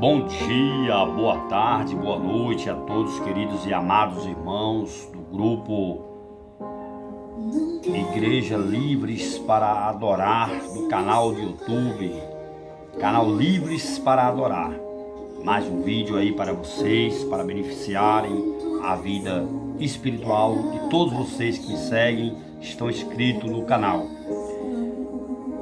Bom dia, boa tarde, boa noite a todos queridos e amados irmãos do grupo Igreja Livres para Adorar, do canal do YouTube, canal Livres para Adorar. Mais um vídeo aí para vocês, para beneficiarem a vida espiritual de todos vocês que me seguem, estão inscritos no canal.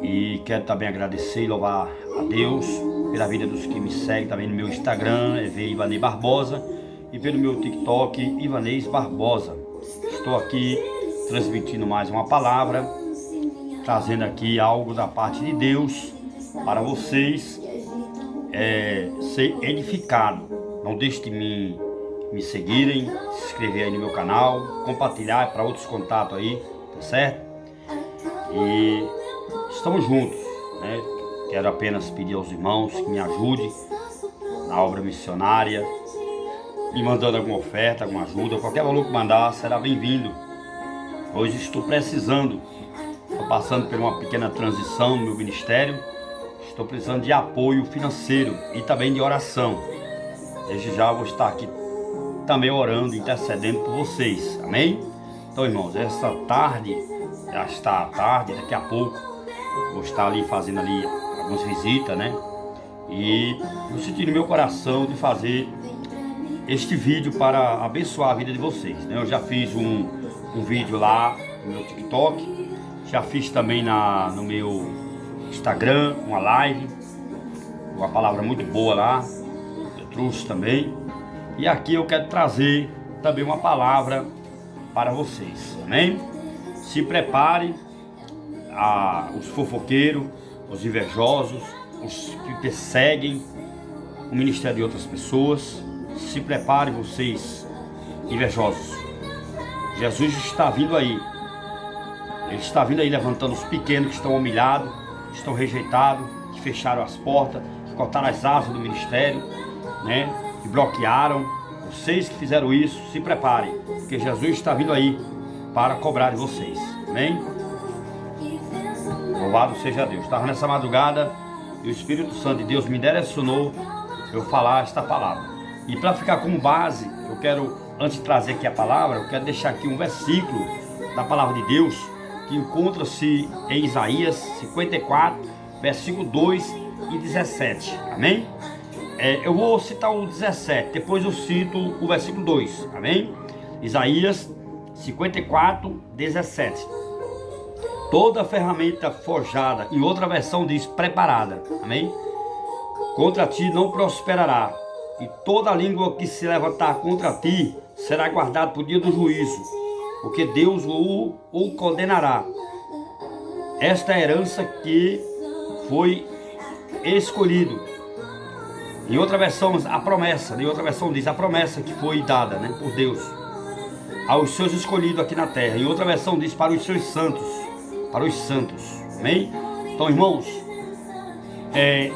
E quero também agradecer e louvar a Deus pela vida dos que me seguem também no meu Instagram, Ivanei Barbosa, e pelo meu TikTok, Ivanei Barbosa. Estou aqui transmitindo mais uma palavra, trazendo aqui algo da parte de Deus para vocês ser edificado. Não deixe de me seguirem, se inscrever aí no meu canal, compartilhar para outros contatos aí, tá certo? E estamos juntos, né? Quero apenas pedir aos irmãos que me ajudem na obra missionária, me mandando alguma oferta, alguma ajuda, qualquer valor que mandar será bem-vindo. Hoje estou precisando, estou passando por uma pequena transição no meu ministério, estou precisando de apoio financeiro e também de oração. Desde já vou estar aqui também orando, intercedendo por vocês, amém? Então, irmãos, essa tarde, já está tarde, daqui a pouco vou estar ali fazendo ali algumas visitas, né? E eu senti no meu coração de fazer este vídeo para abençoar a vida de vocês, né? Eu já fiz um vídeo lá no meu TikTok, já fiz também no meu Instagram, uma live, uma palavra muito boa lá, eu trouxe também. E aqui eu quero trazer também uma palavra para vocês, amém? Se prepare, os fofoqueiros, os invejosos, os que perseguem o ministério de outras pessoas. Se prepare, vocês invejosos. Jesus está vindo aí. Ele está vindo aí levantando os pequenos que estão humilhados, que estão rejeitados, que fecharam as portas, que cortaram as asas do ministério, né? Que bloquearam. Vocês que fizeram isso, se preparem, porque Jesus está vindo aí para cobrar de vocês. Amém? Louvado seja Deus. Estava nessa madrugada e o Espírito Santo de Deus me direcionou eu falar esta palavra. E para ficar como base, eu quero, antes de trazer aqui a palavra, eu quero deixar aqui um versículo da palavra de Deus que encontra-se em Isaías 54, versículo 2 e 17. Amém? Eu vou citar o 17, depois eu cito o versículo 2. Amém? Isaías 54, 17. Toda ferramenta forjada, em outra versão diz preparada, amém? Contra ti não prosperará, e toda língua que se levantar contra ti será guardada para o dia do juízo, porque Deus o condenará. Esta é a herança que foi escolhido. Em outra versão, a promessa, em outra versão diz a promessa que foi dada, né, por Deus aos seus escolhidos aqui na terra. Em outra versão diz para os seus santos. Para os santos, amém? Então, irmãos,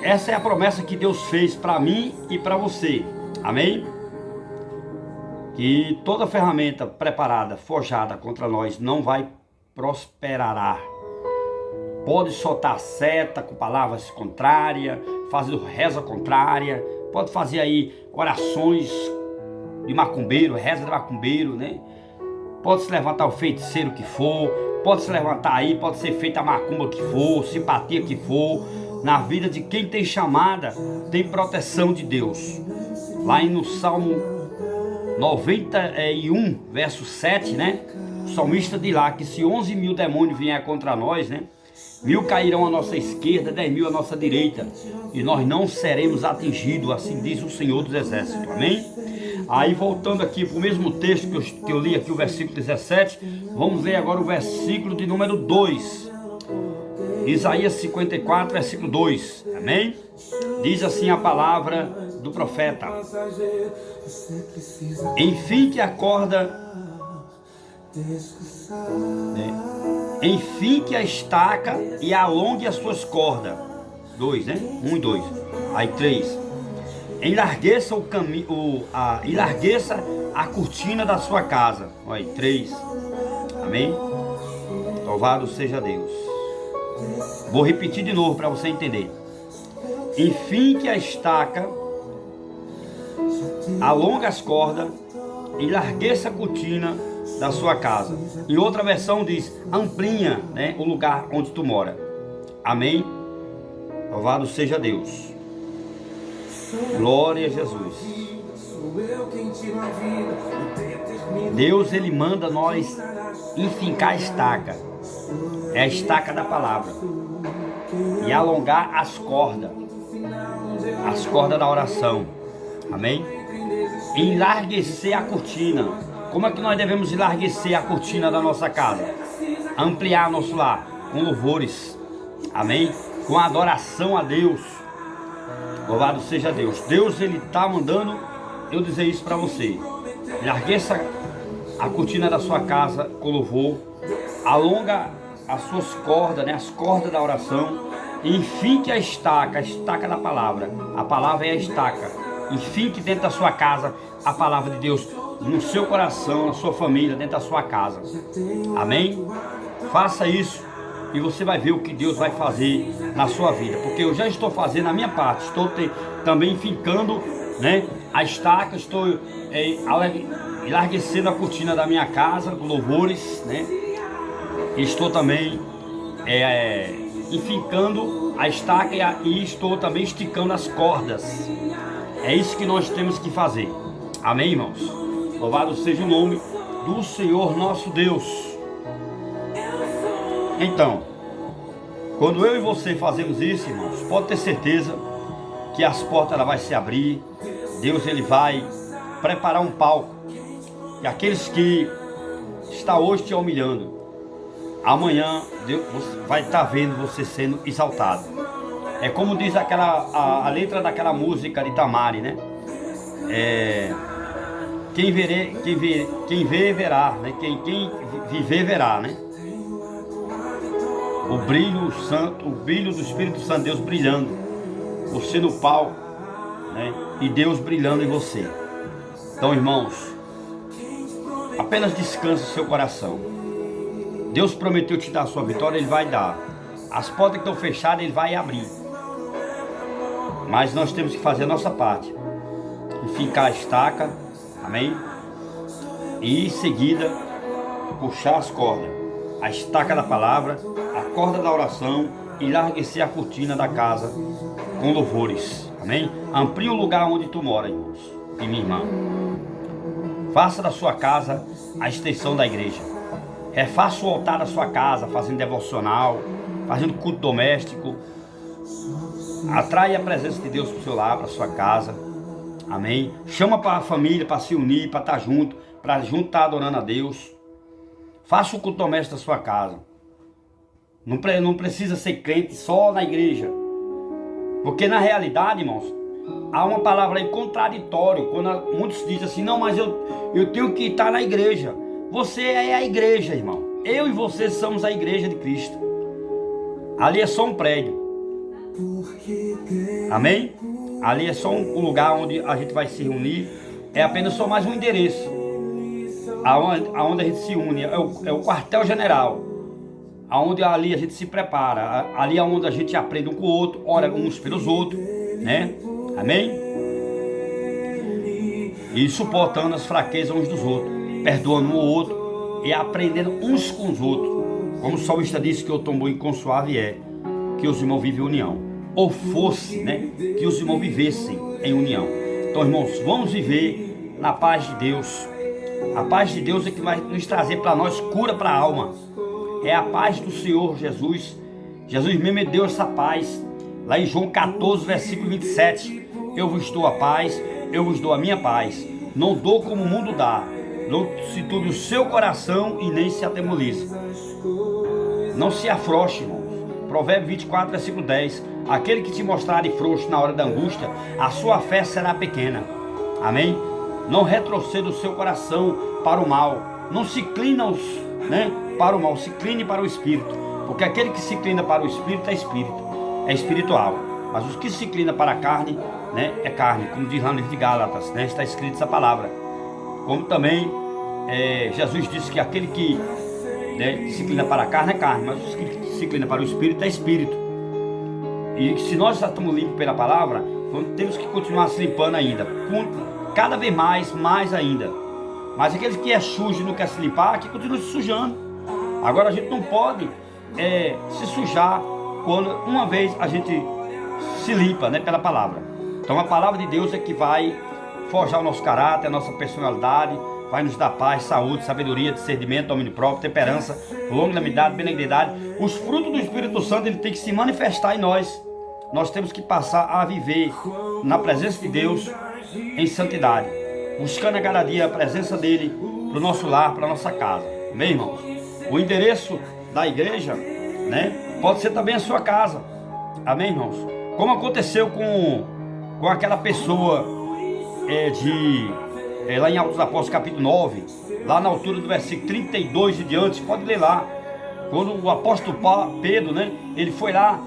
essa é a promessa que Deus fez para mim e para você, amém? Que toda ferramenta preparada, forjada contra nós não vai prosperará. Pode soltar seta com palavras contrárias, fazer reza contrária, pode fazer aí orações de macumbeiro, reza de macumbeiro, né? Pode se levantar o feiticeiro que for, pode se levantar aí, pode ser feita a macumba que for, simpatia que for. Na vida de quem tem chamada, tem proteção de Deus. Lá no Salmo 91, verso 7, né? O salmista diz lá que se 11 mil demônios vier contra nós, né? 1000 cairão à nossa esquerda, 10.000 à nossa direita, e nós não seremos atingidos, assim diz o Senhor dos Exércitos, amém? Aí voltando aqui para o mesmo texto que eu li aqui, o versículo 17, vamos ver agora o versículo de número 2. Isaías 54, versículo 2, amém? Diz assim a palavra do profeta: enfim que acorda, enfim que a estaca e alongue as suas cordas. 2, né? 1 e 2. Aí 3. Enlargueça o caminho, enlargueça a cortina da sua casa. Olha aí, 3. Amém? Louvado seja Deus. Vou repetir de novo para você entender. Enfim que a estaca alonga as cordas e largueça a cortina da sua casa. Em outra versão diz, amplia, né, o lugar onde tu mora. Amém? Louvado seja Deus. Glória a Jesus. Deus, ele manda nós enfincar a estaca. É a estaca da palavra. E alongar as cordas da oração. Amém? E enlarguecer a cortina. Como é que nós devemos enlarguecer a cortina da nossa casa? Ampliar nosso lar com louvores. Amém? Com adoração a Deus. Louvado seja Deus. Deus, ele está mandando eu dizer isso para você. Enlargueça a cortina da sua casa com louvor. Alonga as suas cordas, né? As cordas da oração. E enfinque a estaca da palavra. A palavra é a estaca. Enfinque dentro da sua casa a palavra de Deus. No seu coração, na sua família, dentro da sua casa. Amém? Faça isso. E você vai ver o que Deus vai fazer na sua vida. Porque eu já estou fazendo a minha parte. Estou também fincando, né, a estaca. Estou enlarguecendo a cortina da minha casa com louvores, né? E estou também enfincando a estaca e estou também esticando as cordas. É isso que nós temos que fazer. Amém, irmãos? Louvado seja o nome do Senhor nosso Deus. Então, quando eu e você fazemos isso, irmãos, pode ter certeza que as portas ela vai se abrir. Deus, ele vai preparar um palco. E aqueles que estão hoje te humilhando, amanhã Deus vai estar vendo você sendo exaltado. É como diz a letra daquela música de Tamari, né? Quem vê, verá, né? Quem viver, verá, né? O brilho santo, o brilho do Espírito Santo, Deus brilhando, você no palco, né? E Deus brilhando em você. Então, irmãos, apenas descanse o seu coração. Deus prometeu te dar a sua vitória, ele vai dar. As portas que estão fechadas, ele vai abrir. Mas nós temos que fazer a nossa parte. Enfincar a estaca, amém? E em seguida, puxar as cordas. A estaca da palavra, a corda da oração e enlarguecer a cortina da casa com louvores. Amém? Amplie o lugar onde tu mora, irmãos e minha irmã. Faça da sua casa a extensão da igreja. Refaça o altar da sua casa, fazendo devocional, fazendo culto doméstico. Atrai a presença de Deus para o seu lar, para a sua casa. Amém? Chama para a família, para se unir, para estar junto, para junto estar adorando a Deus. Faça o culto doméstico da sua casa. Não precisa ser crente só na igreja. Porque na realidade, irmãos, há uma palavra aí contraditória. Quando muitos dizem assim, não, mas eu tenho que estar na igreja. Você é a igreja, irmão. Eu e você somos a igreja de Cristo. Ali é só um prédio. Amém? Ali é só um lugar onde a gente vai se reunir. É apenas só mais um endereço. Aonde a gente se une. É o quartel-general. Aonde ali a gente se prepara. Ali é onde a gente aprende um com o outro. Ora uns pelos outros. Né? Amém? E suportando as fraquezas uns dos outros. Perdoando um ao outro. E aprendendo uns com os outros. Como o salmista disse que o tão bom e quão suave é. Que os irmãos vivem em união. Ou fosse, né? Que os irmãos vivessem em união. Então, irmãos, vamos viver na paz de Deus. A paz de Deus é que vai nos trazer para nós cura para a alma. É a paz do Senhor Jesus. Jesus mesmo deu essa paz. Lá em João 14, versículo 27. Eu vos dou a paz, eu vos dou a minha paz. Não dou como o mundo dá. Não se turbe o seu coração e nem se atemorize. Não se afrouxe, irmãos. Provérbio 24, versículo 10. Aquele que te mostrar frouxo na hora da angústia, a sua fé será pequena. Amém? Não retroceda o seu coração para o mal. Não se inclina para o mal, se incline para o Espírito. Porque aquele que se inclina para o Espírito, é espiritual. Mas os que se inclinam para a carne, né, é carne. Como diz lá no livro de Gálatas, né, está escrito essa palavra. Como também Jesus disse que aquele que, né, se inclina para a carne é carne, mas os que se inclina para o Espírito é espírito. E se nós já estamos limpos pela palavra, temos que continuar se limpando ainda. cada vez mais ainda. Mas aquele que é sujo e não quer se limpar, que continua se sujando. Agora a gente não pode se sujar quando uma vez a gente se limpa, né, pela palavra. Então a palavra de Deus é que vai forjar o nosso caráter, a nossa personalidade, vai nos dar paz, saúde, sabedoria, discernimento, domínio próprio, temperança, longanimidade, benignidade. Os frutos do Espírito Santo, ele tem que se manifestar em nós. Nós temos que passar a viver na presença de Deus em santidade, buscando a cada dia a presença dele para o nosso lar, para a nossa casa. Amém, irmãos? O endereço da igreja, né, pode ser também a sua casa. Amém, irmãos? Como aconteceu com aquela pessoa lá em Atos dos Apóstolos capítulo 9, lá na altura do versículo 32 e diante, pode ler lá, quando o apóstolo Pedro, né, ele foi lá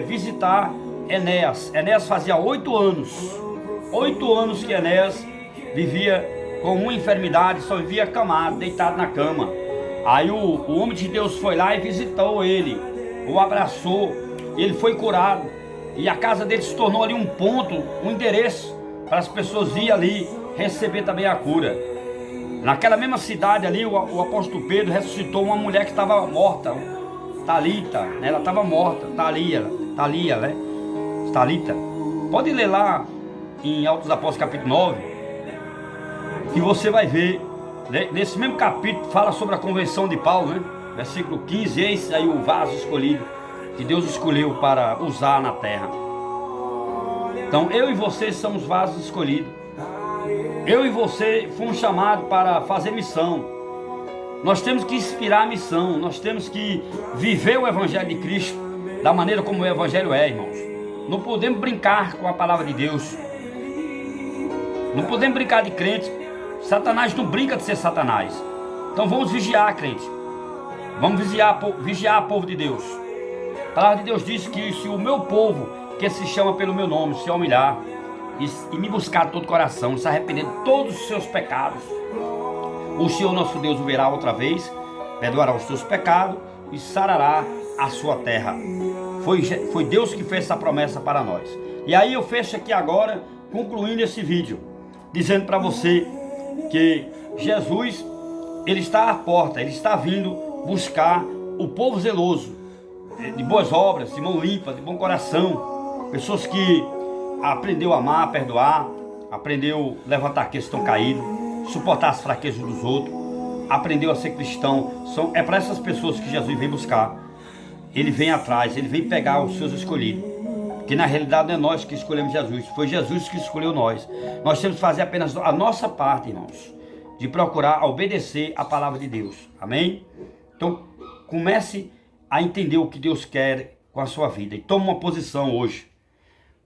visitar Enéas. Enéas fazia 8 anos que Enéas vivia com uma enfermidade, só vivia acamado, deitado na cama. Aí o homem de Deus foi lá e visitou ele, o abraçou, ele foi curado, e a casa dele se tornou ali um ponto, um endereço para as pessoas ir ali receber também a cura. Naquela mesma cidade ali, o apóstolo Pedro ressuscitou uma mulher que estava morta, Talita, né? Ela estava morta, Talia, né? Talita. Pode ler lá em Atos dos Apóstolos capítulo 9, que você vai ver, né? Nesse mesmo capítulo fala sobre a conversão de Paulo, né? Versículo 15, esse aí o vaso escolhido, que Deus escolheu para usar na terra. Então eu e você somos vasos escolhidos. Eu e você fomos chamados para fazer missão. Nós temos que inspirar a missão. Nós temos que viver o Evangelho de Cristo da maneira como o Evangelho é, irmãos. Não podemos brincar com a palavra de Deus. Não podemos brincar de crente. Satanás não brinca de ser Satanás. Então vamos vigiar, crente. Vamos vigiar o povo de Deus. A palavra de Deus diz que se o meu povo, que se chama pelo meu nome, se humilhar e me buscar de todo o coração, se arrepender de todos os seus pecados, o Senhor nosso Deus o verá outra vez, perdoará os seus pecados e sarará a sua terra. Foi Deus que fez essa promessa para nós. E aí eu fecho aqui agora, concluindo esse vídeo, dizendo para você que Jesus, ele está à porta, ele está vindo buscar o povo zeloso, de boas obras, de mão limpa, de bom coração, pessoas que aprendeu a amar, perdoar, aprendeu a levantar aqueles que estão caídos, suportar as fraquezas dos outros, aprendeu a ser cristão. É para essas pessoas que Jesus vem buscar. Ele vem atrás, ele vem pegar os seus escolhidos, que na realidade não é nós que escolhemos Jesus, foi Jesus que escolheu nós. Nós temos que fazer apenas a nossa parte, irmãos, de procurar obedecer a palavra de Deus. Amém? Então comece a entender o que Deus quer com a sua vida e tome uma posição hoje.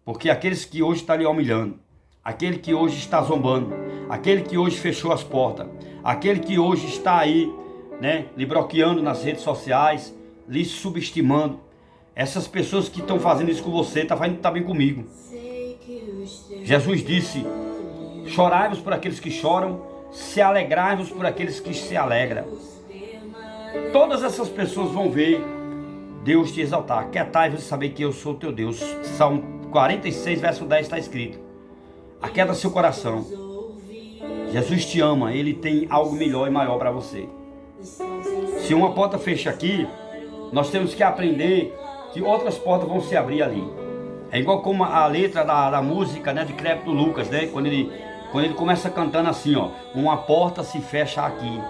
Porque aqueles que hoje estão lhe humilhando, aquele que hoje está zombando, aquele que hoje fechou as portas, aquele que hoje está aí, né, lhe bloqueando nas redes sociais, lhe subestimando, essas pessoas que estão fazendo isso com você, estão fazendo também comigo. Jesus disse: chorai-vos por aqueles que choram, se alegrai-vos por aqueles que se alegram. Todas essas pessoas vão ver Deus te exaltar. Quietai-vos e saber que eu sou teu Deus. Salmo 46, verso 10 está escrito. Aquieta seu coração. Jesus te ama, ele tem algo melhor e maior para você. Se uma porta fecha aqui, nós temos que aprender que outras portas vão se abrir ali. É igual como a letra da música, né, de Crédito Lucas, né, quando ele começa cantando assim, ó: uma porta se fecha aqui,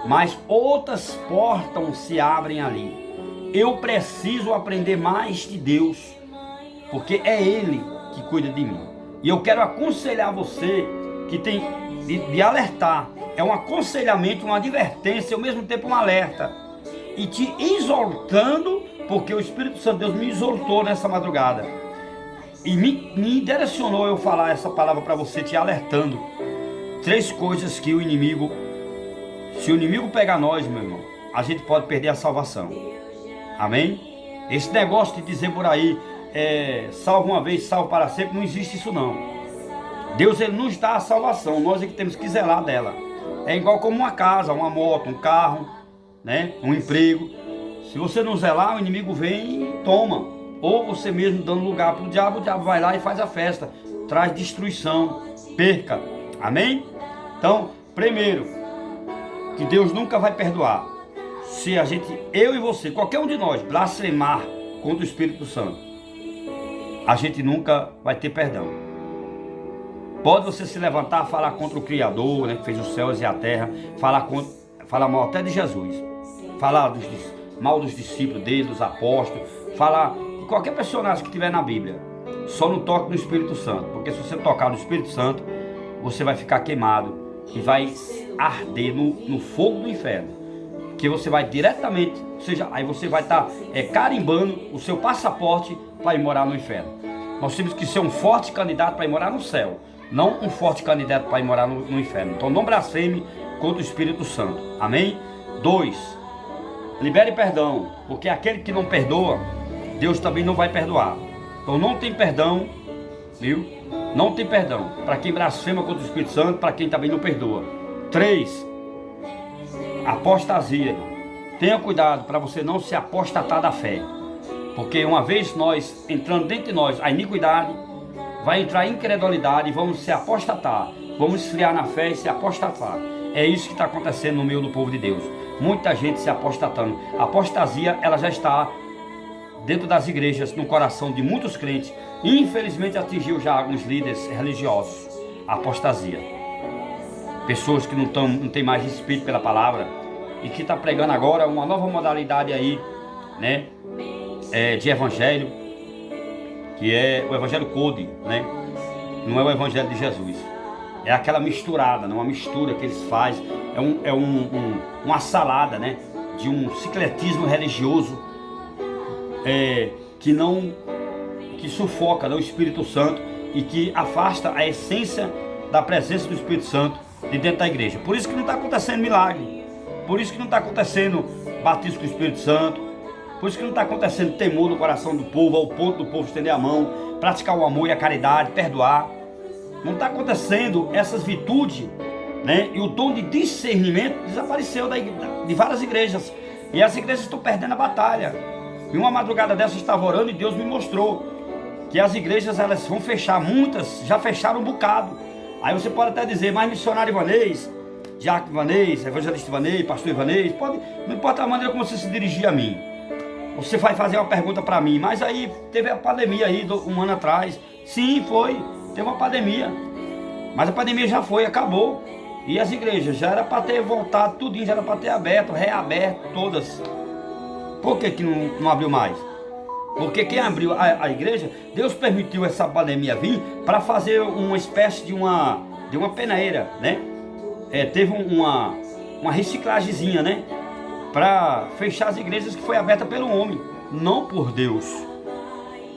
mas outras portas se abrem ali. Eu preciso aprender mais de Deus, porque é Ele que cuida de mim. E eu quero aconselhar você que tem de alertar. É um aconselhamento, uma advertência, ao mesmo tempo um alerta. E te exortando, porque o Espírito Santo de Deus me exortou nessa madrugada. E me direcionou eu falar essa palavra para você, te alertando. 3 coisas que o inimigo, se o inimigo pegar nós, meu irmão, a gente pode perder a salvação. Amém? Esse negócio de dizer por aí, salvo uma vez, salvo para sempre, não existe isso não. Deus, ele nos dá a salvação, nós é que temos que zelar dela. É igual como uma casa, uma moto, um carro, né? Um emprego. Se você não zelar, o inimigo vem e toma. Ou você mesmo dando lugar para o diabo vai lá e faz a festa, traz destruição, perca. Amém? Então, primeiro, que Deus nunca vai perdoar se a gente, eu e você, qualquer um de nós, blasfemar contra o Espírito Santo. A gente nunca vai ter perdão. Pode você se levantar, falar contra o Criador, né, que fez os céus e a terra, falar mal até de Jesus, falar mal dos discípulos dele, dos apóstolos, falar de qualquer personagem que tiver na Bíblia. Só não toque no Espírito Santo, porque se você tocar no Espírito Santo, você vai ficar queimado e vai arder no fogo do inferno, que você vai diretamente, ou seja, aí você vai estar carimbando o seu passaporte para ir morar no inferno. Nós temos que ser um forte candidato para ir morar no céu, não um forte candidato para ir morar no inferno. Então não blasfeme contra o Espírito Santo. Amém? 2. Libere perdão, porque aquele que não perdoa, Deus também não vai perdoar. Então não tem perdão, viu? Não tem perdão para quem blasfema contra o Espírito Santo, para quem também não perdoa. 3. Apostasia. Tenha cuidado para você não se apostatar da fé, porque uma vez nós entrando dentro de nós a iniquidade, vai entrar a incredulidade e vamos se apostatar, vamos esfriar na fé e se apostatar. É isso que está acontecendo no meio do povo de Deus. Muita gente se apostatando. A apostasia, ela já está dentro das igrejas, no coração de muitos crentes. E infelizmente atingiu já alguns líderes religiosos. A apostasia. Pessoas que não têm mais respeito pela palavra e que está pregando agora uma nova modalidade aí, né, de evangelho, que é o evangelho code, né? Não é o evangelho de Jesus. É aquela misturada, né? Uma mistura que eles fazem. Uma salada, né? De um sincretismo religioso que sufoca, né, o Espírito Santo e que afasta a essência da presença do Espírito Santo de dentro da igreja. Por isso que não está acontecendo milagre. Por isso que não está acontecendo batismo com o Espírito Santo. Por isso que não está acontecendo temor no coração do povo, ao ponto do povo estender a mão, praticar o amor e a caridade, perdoar. Não está acontecendo essas virtudes, né? E o dom de discernimento desapareceu de várias igrejas. E as igrejas estão perdendo a batalha. E uma madrugada dessa eu estava orando e Deus me mostrou que as igrejas elas vão fechar, muitas já fecharam um bocado. Aí você pode até dizer, mas missionário Ivanês, diácono Ivanês, evangelista Ivanês, pastor Ivanês, não importa a maneira como você se dirigir a mim. Você vai fazer uma pergunta para mim, mas aí teve a pandemia aí, um ano atrás. Sim, foi, teve uma pandemia. Mas a pandemia já foi, acabou. E as igrejas já era para ter voltado, tudinho, já era para ter aberto, reaberto, todas. Por que não abriu mais? Porque quem abriu a igreja, Deus permitiu essa pandemia vir para fazer uma espécie de uma peneira, né? Teve uma reciclagemzinha, né? Para fechar as igrejas que foi aberta pelo homem, não por Deus.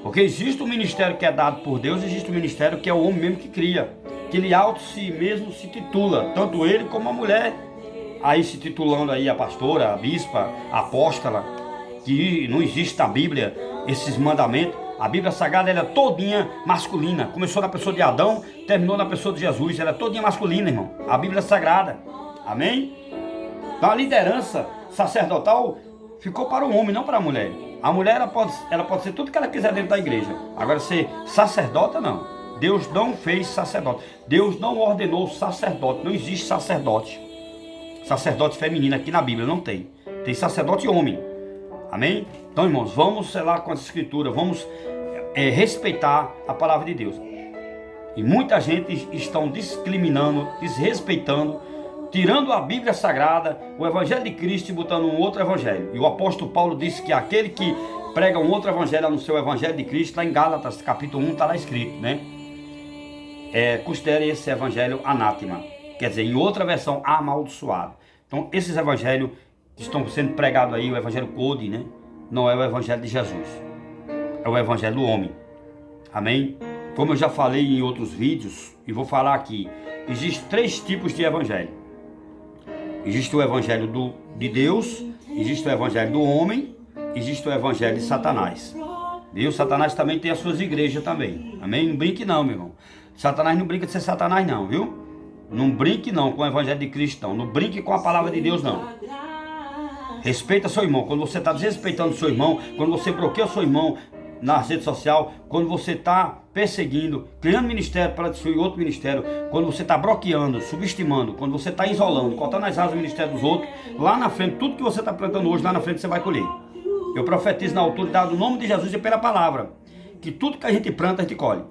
Porque existe um ministério que é dado por Deus, existe um ministério que é o homem mesmo que cria, que ele auto si mesmo se titula, tanto ele como a mulher, aí se titulando aí a pastora, a bispa, a apóstola, que não existe na Bíblia esses mandamentos. A Bíblia Sagrada ela é todinha masculina, começou na pessoa de Adão, terminou na pessoa de Jesus, ela é todinha masculina, irmão, a Bíblia Sagrada, amém? Então a liderança sacerdotal ficou para o homem, não para a mulher. A mulher ela pode ser tudo que ela quiser dentro da igreja. Agora ser sacerdota não. Deus não fez sacerdote. Deus não ordenou sacerdote. Não existe sacerdote. Sacerdote feminino aqui na Bíblia não tem. Tem sacerdote homem. Amém? Então, irmãos, vamos selar com essa escritura. Vamos respeitar a palavra de Deus. E muita gente estão discriminando, desrespeitando, tirando a Bíblia Sagrada, o Evangelho de Cristo e botando um outro Evangelho. E o apóstolo Paulo disse que aquele que prega um outro Evangelho no seu Evangelho de Cristo, lá em Gálatas, capítulo 1, está lá escrito, né? Considere esse Evangelho anátema. Quer dizer, em outra versão, amaldiçoado. Então, esses Evangelhos que estão sendo pregados aí, o Evangelho code, né? Não é o Evangelho de Jesus. É o Evangelho do homem. Amém? Como eu já falei em outros vídeos, e vou falar aqui, existem 3 tipos de Evangelho. Existe o evangelho de Deus, existe o evangelho do homem, existe o evangelho de Satanás. Viu? Satanás também tem as suas igrejas também. Amém? Não brinque não, meu irmão. Satanás não brinca de ser Satanás não, viu? Não brinque não com o evangelho de Cristo não. Não brinque com a palavra de Deus não. Respeita seu irmão. Quando você está desrespeitando seu irmão, quando você bloqueia seu irmão, nas redes sociais, quando você está perseguindo, criando ministério para destruir outro ministério, quando você está bloqueando, subestimando, quando você está isolando, cortando as asas do ministério dos outros, lá na frente, tudo que você está plantando hoje, lá na frente você vai colher. Eu profetizo na autoridade do nome de Jesus e pela palavra, que tudo que a gente planta, a gente colhe.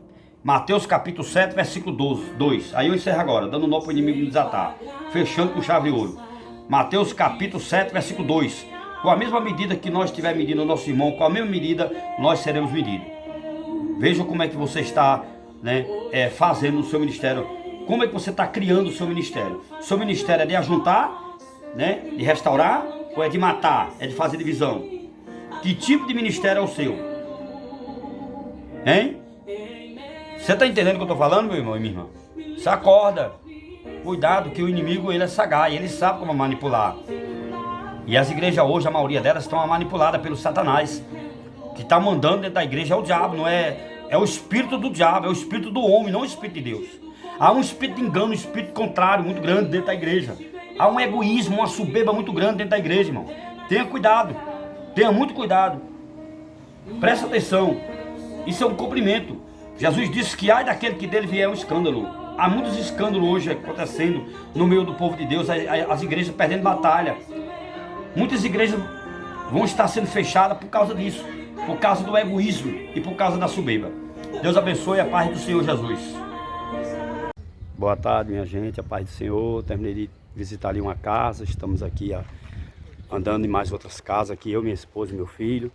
Mateus capítulo 7, versículo 2. Aí eu encerro agora, dando nó para o inimigo me desatar, fechando com chave de ouro. Mateus capítulo 7, versículo 2. Com a mesma medida que nós estiver medindo o nosso irmão, com a mesma medida nós seremos medidos. Veja como é que você está, né, fazendo o seu ministério, como é que você está criando o seu ministério. O seu ministério é de ajuntar, né, de restaurar, ou é de matar, é de fazer divisão? Que tipo de ministério é o seu? Hein? Você está entendendo o que eu estou falando, meu irmão e minha irmã? Você acorda. Cuidado que o inimigo, ele é sagaz, ele sabe como manipular. E as igrejas hoje, a maioria delas estão manipuladas pelo Satanás. Que está mandando dentro da igreja é o diabo, não é? É o espírito do diabo, é o espírito do homem, não o espírito de Deus. Há um espírito de engano, um espírito contrário muito grande dentro da igreja. Há um egoísmo, uma soberba muito grande dentro da igreja, irmão. Tenha cuidado, tenha muito cuidado. Presta atenção, isso é um cumprimento. Jesus disse que ai daquele que dele vier um escândalo. Há muitos escândalos hoje acontecendo no meio do povo de Deus, as igrejas perdendo batalha. Muitas igrejas vão estar sendo fechadas por causa disso, por causa do egoísmo e por causa da soberba. Deus abençoe, a paz do Senhor Jesus. Boa tarde, minha gente, a paz do Senhor. Terminei de visitar ali uma casa, estamos aqui andando em mais outras casas, aqui eu, minha esposa e meu filho.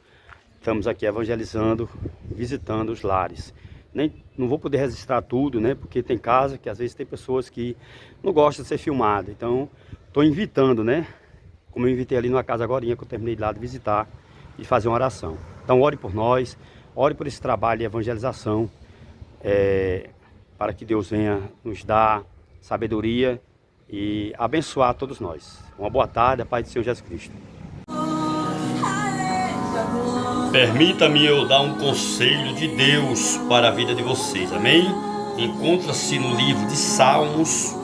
Estamos aqui evangelizando, visitando os lares. Não vou poder registrar tudo, né? Porque tem casa que às vezes tem pessoas que não gostam de ser filmada. Então, estou invitando, né? Como eu invitei ali numa casa agora, que eu terminei de lá de visitar e fazer uma oração. Então, ore por nós, ore por esse trabalho de evangelização, para que Deus venha nos dar sabedoria e abençoar todos nós. Uma boa tarde, a paz do Senhor Jesus Cristo. Permita-me eu dar um conselho de Deus para a vida de vocês, amém? Encontra-se no livro de Salmos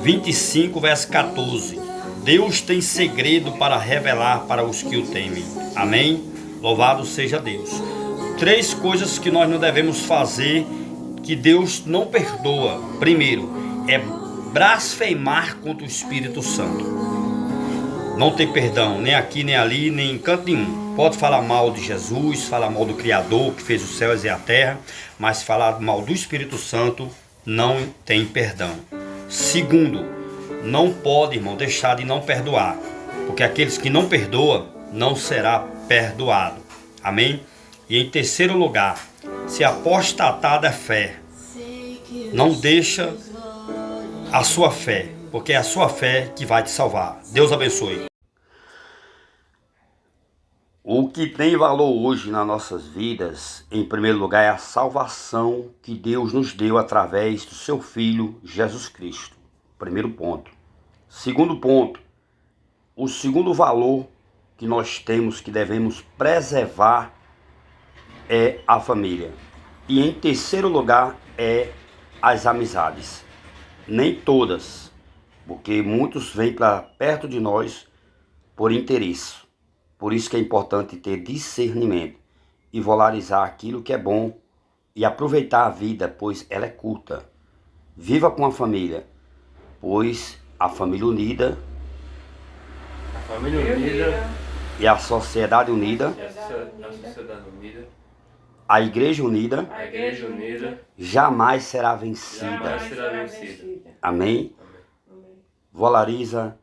25, verso 14. Deus tem segredo para revelar para os que o temem, amém? Louvado seja Deus. 3 coisas que nós não devemos fazer, que Deus não perdoa. Primeiro, é blasfemar contra o Espírito Santo. Não tem perdão, nem aqui, nem ali, nem em canto nenhum. Pode falar mal de Jesus, falar mal do Criador que fez os céus e a terra, mas falar mal do Espírito Santo não tem perdão. Segundo, não pode, irmão, deixar de não perdoar, porque aqueles que não perdoam não será perdoado. Amém? E em terceiro lugar, se apostatar da fé, não deixa a sua fé, porque é a sua fé que vai te salvar. Deus abençoe. O que tem valor hoje nas nossas vidas, em primeiro lugar, é a salvação que Deus nos deu através do seu Filho Jesus Cristo. Primeiro ponto. Segundo ponto, o segundo valor que nós temos, que devemos preservar, é a família. E em terceiro lugar, é as amizades. Nem todas, porque muitos vêm para perto de nós por interesse. Por isso que é importante ter discernimento e valorizar aquilo que é bom e aproveitar a vida, pois ela é curta. Viva com a família, pois a família unida, e a sociedade unida, a igreja unida, jamais será vencida. Amém? Valoriza